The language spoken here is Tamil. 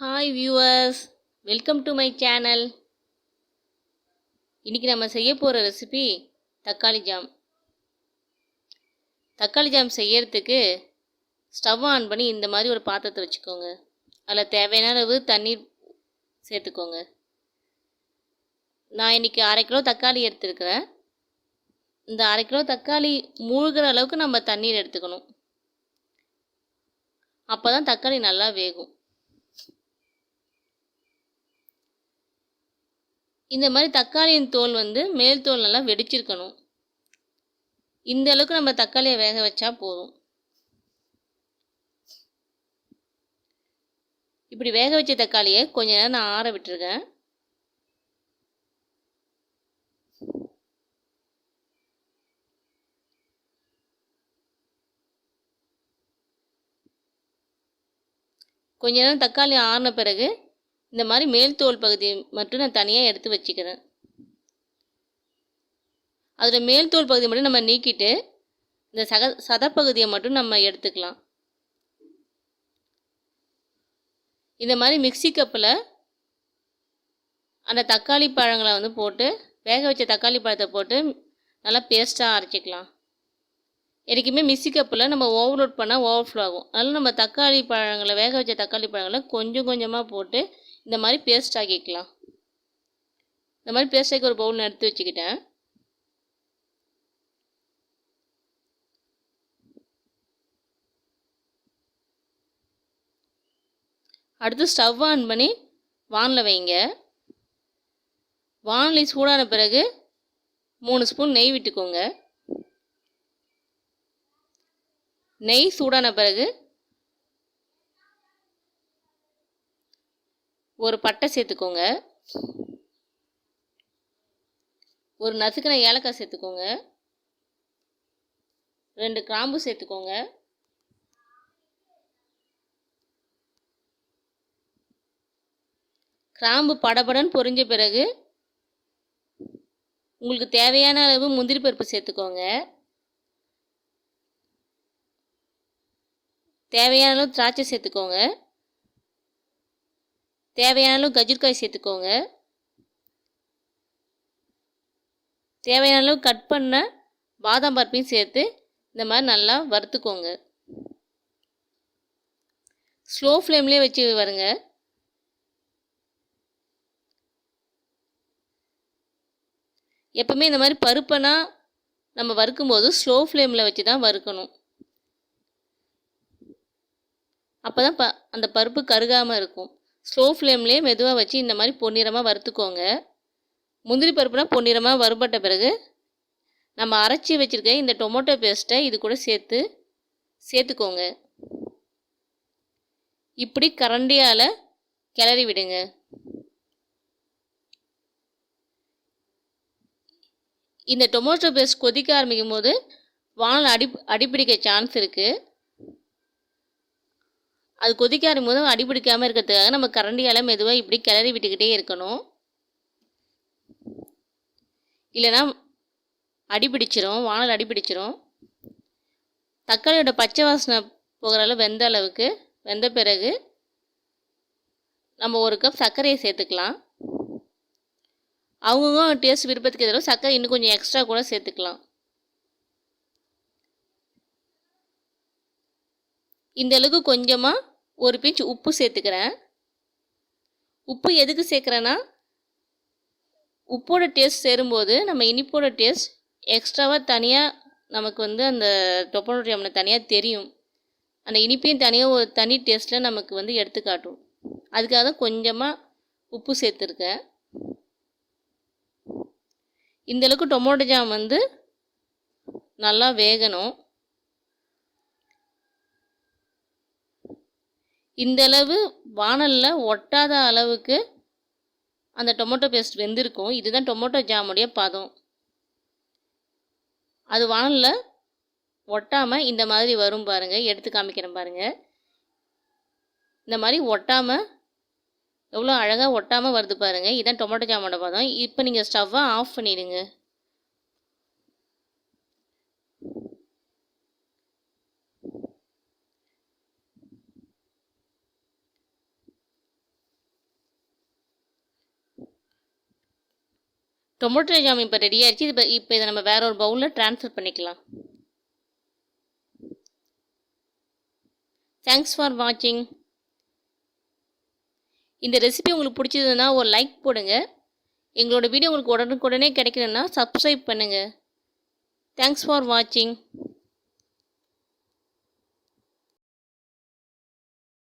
Hi viewers, welcome to my channel. இன்றைக்கி நம்ம செய்ய போகிற ரெசிபி தக்காளி ஜாம். தக்காளி ஜாம் செய்யறதுக்கு ஸ்டவ் ஆன் பண்ணி இந்த மாதிரி ஒரு பாத்திரத்தை வச்சுக்கோங்க. அதில் தேவையான அளவு தண்ணீர் சேர்த்துக்கோங்க. நான் இன்றைக்கி 1/2 கிலோ தக்காளி எடுத்துருக்கிறேன். இந்த 1/2 கிலோ தக்காளி மூழ்கிற அளவுக்கு நம்ம தண்ணீர் எடுத்துக்கணும். அப்போ தான் தக்காளி நல்லா வேகும். இந்த மாதிரி தக்காளியின் தோல் மேல் தோல் நல்லா வெடிச்சிருக்கணும். இந்த அளவுக்கு நம்ம தக்காளியை வேக வச்சா போதும். இப்படி வேக வச்ச தக்காளியை கொஞ்ச நேரம் நான் ஆற விட்டுருக்கேன். கொஞ்ச நேரம் தக்காளி ஆறின பிறகு இந்த மாதிரி மேல் தோல் பகுதியை மட்டும் நான் தனியாக எடுத்து வச்சுக்கிறேன். அதில் மேல் தோல் பகுதியை மட்டும் நம்ம நீக்கிட்டு இந்த சதப்பகுதியை மட்டும் நம்ம எடுத்துக்கலாம். இந்த மாதிரி மிக்சி கப்பில் அந்த தக்காளி பழங்களை போட்டு வேக வச்ச தக்காளி பழத்தை போட்டு நல்லா பேஸ்ட்டாக அரைச்சிக்கலாம். என்றைக்குமே மிக்சி கப்பில் நம்ம ஓவர்லோட் பண்ணால் ஓவர்ஃப்ளோ ஆகும். அதனால் நம்ம தக்காளி பழங்களை வேக வச்ச தக்காளி பழங்களை கொஞ்சம் கொஞ்சமாக போட்டு இந்த மாதிரி பேஸ்ட் ஆக்கிக்கலாம். இந்த மாதிரி பேஸ்ட் ஆக்கி ஒரு பவுல் எடுத்து வச்சுக்கிட்டேன். அடுத்து ஸ்டவ் ஆன் பண்ணி வானலில் வைங்க. வானலி சூடான பிறகு 3 ஸ்பூன் நெய் விட்டுக்கோங்க. நெய் சூடான பிறகு ஒரு பட்டை சேர்த்துக்கோங்க. ஒரு நசுக்கின ஏலக்காய் சேர்த்துக்கோங்க. 2 கிராம்பு சேர்த்துக்கோங்க. கிராம்பு படபடன்னு பொரிஞ்ச பிறகு உங்களுக்கு தேவையான அளவு முந்திரி பருப்பு சேர்த்துக்கோங்க. தேவையான அளவு திராட்சை சேர்த்துக்கோங்க. தேவையான அளவு கஜுர்காய் சேர்த்துக்கோங்க. தேவையான அளவு கட் பண்ண பாதாம் பருப்பையும் சேர்த்து இந்த மாதிரி நல்லா வறுத்துக்கோங்க. ஸ்லோ ஃப்ளேம்லேயே வச்சு வருங்க. எப்பவுமே இந்த மாதிரி பருப்பைனா நம்ம வறுக்கும்போது ஸ்லோ ஃப்ளேமில் வச்சு தான் வறுக்கணும். அப்போ தான் அந்த பருப்பு கருகாமல் இருக்கும். ஸ்லோ ஃப்ளேம்லேயே மெதுவாக வச்சு இந்த மாதிரி பொன்னிறமாக வறுத்துக்கோங்க. முந்திரி பருப்புனா பொன்னிறமாக வறுபட்ட பிறகு நம்ம அரைச்சி வச்சுருக்க இந்த டொமேட்டோ பேஸ்ட்டை இது கூட சேர்த்துக்கோங்க. இப்படி கரண்டியால் கிளறி விடுங்க. இந்த டொமேட்டோ பேஸ்ட் கொதிக்க ஆரம்பிக்கும் போது வானல் அடிப்பிடிக்க சான்ஸ் இருக்குது. அது கொதிக்க ஆரம்பிக்கும் போது அடிப்பிடிக்காமல் இருக்கிறதுக்காக நம்ம கரண்டியால் மெதுவாக இப்படி கிளறி விட்டுக்கிட்டே இருக்கணும். இல்லைன்னா வானல் அடிப்பிடிச்சிரும். தக்காளியோட பச்சை வாசனை போகிற அளவு வெந்த பிறகு நம்ம 1 கப் சர்க்கரையை சேர்த்துக்கலாம். அவங்கவுங்க டேஸ்ட் விருப்பத்துக்கு எதிராக சர்க்கரை இன்னும் கொஞ்சம் எக்ஸ்ட்ரா கூட சேர்த்துக்கலாம். இந்த அளவுக்கு கொஞ்சமாக ஒரு பிஞ்ச் உப்பு சேர்த்துக்கிறேன். உப்பு எதுக்கு சேர்க்குறேன்னா, உப்போட டேஸ்ட் சேரும்போது நம்ம இனிப்போட டேஸ்ட் எக்ஸ்ட்ராவாக தனியாக நமக்கு அந்த டொமேட்டோ ஜாமில் தனியாக தெரியும். அந்த இனிப்பையும் தனியாக ஒரு தனி டேஸ்ட்டில் நமக்கு எடுத்து காட்டும். அதுக்காக தான் கொஞ்சமாக உப்பு சேர்த்துருக்கேன். இந்தளவுக்கு டொமேட்டோ ஜாம் நல்லா வேகணும். இந்த அளவு வானலில் ஒட்டாத அளவுக்கு அந்த டொமேட்டோ பேஸ்ட் வெந்திருக்கும். இதுதான் டொமேட்டோ ஜாமுடைய பதம். அது வானலில் ஒட்டாமல் இந்த மாதிரி வரும் பாருங்கள். எடுத்து காமிக்கிறேன் பாருங்கள். இந்த மாதிரி ஒட்டாமல் எவ்வளோ அழகாக ஒட்டாமல் வருது பாருங்கள். இதுதான் டொமேட்டோ ஜாமோட பதம். இப்போ நீங்கள் ஸ்டவ்வை ஆஃப் பண்ணிடுங்க. டொமேட்டோ ஜாம் இப்போ ரெடி ஆயிடுச்சு. இப்போ இதை நம்ம வேற ஒரு பவுலில் ட்ரான்ஸ்ஃபர் பண்ணிக்கலாம். தேங்க்ஸ் ஃபார் வாட்சிங். இந்த ரெசிபி உங்களுக்கு பிடிச்சதுன்னா ஒரு லைக் போடுங்க. எங்களோட வீடியோ உங்களுக்கு உடனுக்குடனே கிடைக்கணும்னா சப்ஸ்கிரைப் பண்ணுங்கள். தேங்க்ஸ் ஃபார் வாட்சிங்.